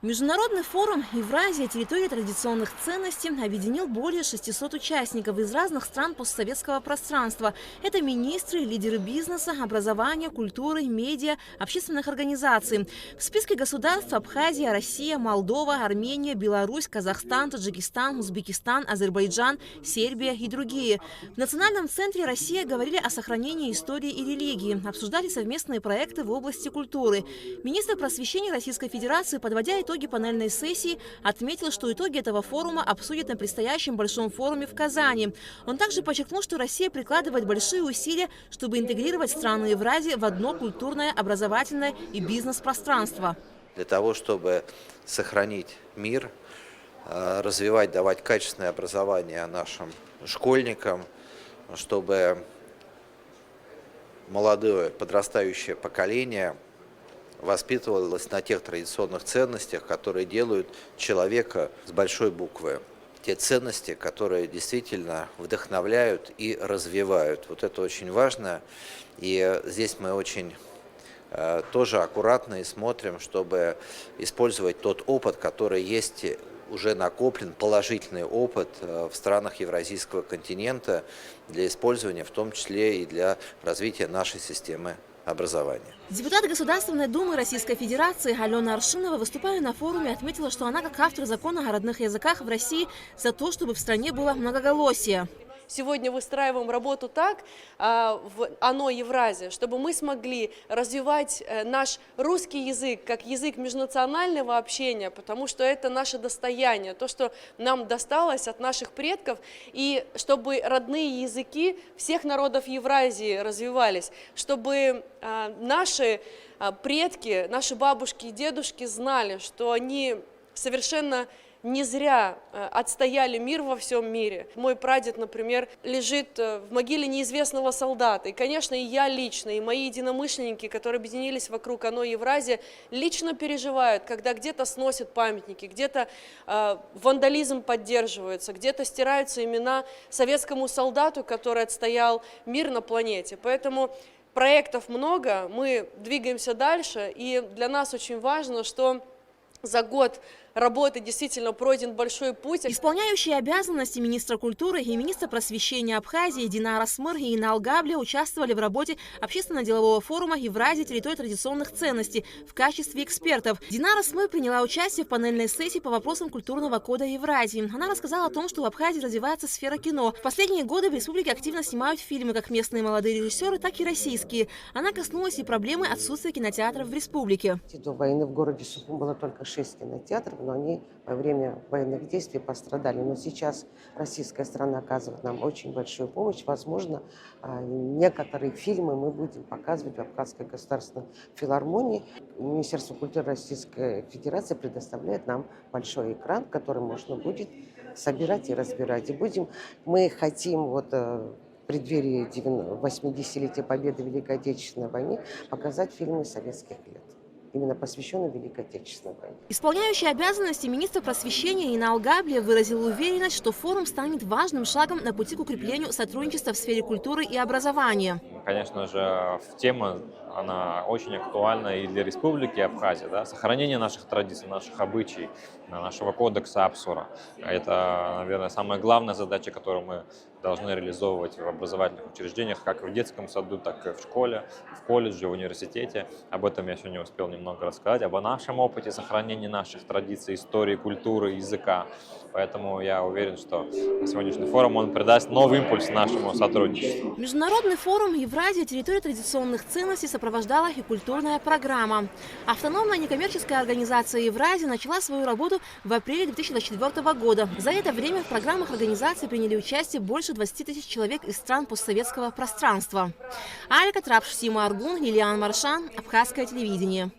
Международный форум «Евразия. Территория традиционных ценностей» объединил более 600 участников из разных стран постсоветского пространства. Это министры, лидеры бизнеса, образования, культуры, медиа, общественных организаций. В списке государств Абхазия, Россия, Молдова, Армения, Беларусь, Казахстан, Таджикистан, Узбекистан, Азербайджан, Сербия и другие. В Национальном центре «Россия» говорили о сохранении истории и религии, обсуждали совместные проекты в области культуры. Министр просвещения Российской Федерации, подводя итоги панельной сессии, отметил, что итоги этого форума обсудят на предстоящем большом форуме в Казани. Он также подчеркнул, что Россия прикладывает большие усилия, чтобы интегрировать страны Евразии в одно культурное, образовательное и бизнес-пространство. Для того, чтобы сохранить мир, развивать, давать качественное образование нашим школьникам, чтобы молодое подрастающее поколение воспитывалась на тех традиционных ценностях, которые делают человека с большой буквы. Те ценности, которые действительно вдохновляют и развивают. Вот это очень важно. И здесь мы очень тоже аккуратно и смотрим, чтобы использовать тот опыт, который есть уже накоплен, положительный опыт в странах Евразийского континента для использования, в том числе и для развития нашей системы образования. Депутат Государственной Думы Российской Федерации Алена Аршинова, выступая на форуме, отметила, что она, как автор закона о родных языках в России, за то, чтобы в стране было многоголосие. Сегодня выстраиваем работу так, в ОНО Евразия, чтобы мы смогли развивать наш русский язык как язык межнационального общения, потому что это наше достояние, то, что нам досталось от наших предков, и чтобы родные языки всех народов Евразии развивались, чтобы наши предки, наши бабушки и дедушки знали, что они совершенно не зря отстояли мир во всем мире. Мой прадед, например, лежит в могиле неизвестного солдата. И, конечно, и я лично, и мои единомышленники, которые объединились вокруг ОНО Евразия, лично переживают, когда где-то сносят памятники, где-то вандализм поддерживается, где-то стираются имена советскому солдату, который отстоял мир на планете. Поэтому проектов много, мы двигаемся дальше, и для нас очень важно, что за год работы действительно пройден большой путь. Исполняющие обязанности министра культуры и министра просвещения Абхазии Динара Смыр и Инал Габли участвовали в работе общественно-делового форума «Евразия. Территория традиционных ценностей» в качестве экспертов. Динара Смыр приняла участие в панельной сессии по вопросам культурного кода Евразии. Она рассказала о том, что в Абхазии развивается сфера кино. В последние годы в республике активно снимают фильмы как местные молодые режиссеры, так и российские. Она коснулась и проблемы отсутствия кинотеатров в республике. До войны в городе Сухум было только 6 кинотеатров, но они во время военных действий пострадали. Но сейчас российская страна оказывает нам очень большую помощь. Возможно, некоторые фильмы мы будем показывать в Абхазской государственной филармонии. Министерство культуры Российской Федерации предоставляет нам большой экран, который можно будет собирать и разбирать. Мы хотим в преддверии 80-летия победы в Великой Отечественной войне показать фильмы советских лет, именно посвященный Великой Отечественной войне. Исполняющий обязанности министра просвещения Инал Габли выразил уверенность, что форум станет важным шагом на пути к укреплению сотрудничества в сфере культуры и образования. Конечно же, тема она очень актуальна и для Республики Абхазия. Да? Сохранение наших традиций, наших обычаев, нашего кодекса Апсура. Это, наверное, самая главная задача, которую мы должны реализовывать в образовательных учреждениях, как в детском саду, так и в школе, в колледже, в университете. Об этом я сегодня успел немного рассказать, об нашем опыте сохранения наших традиций, истории, культуры, языка. Поэтому я уверен, что сегодняшний форум он придаст новый импульс нашему сотрудничеству. Международный форум «Евразия. Территория традиционных ценностей» сопровождала и культурная программа. Автономная некоммерческая организация «Евразия» начала свою работу в апреле 2024 года. За это время в программах организации приняли участие больше 20 тысяч человек из стран постсоветского пространства. Алика Трапш, Сима Аргун, Лилиан Маршан, Абхазское телевидение.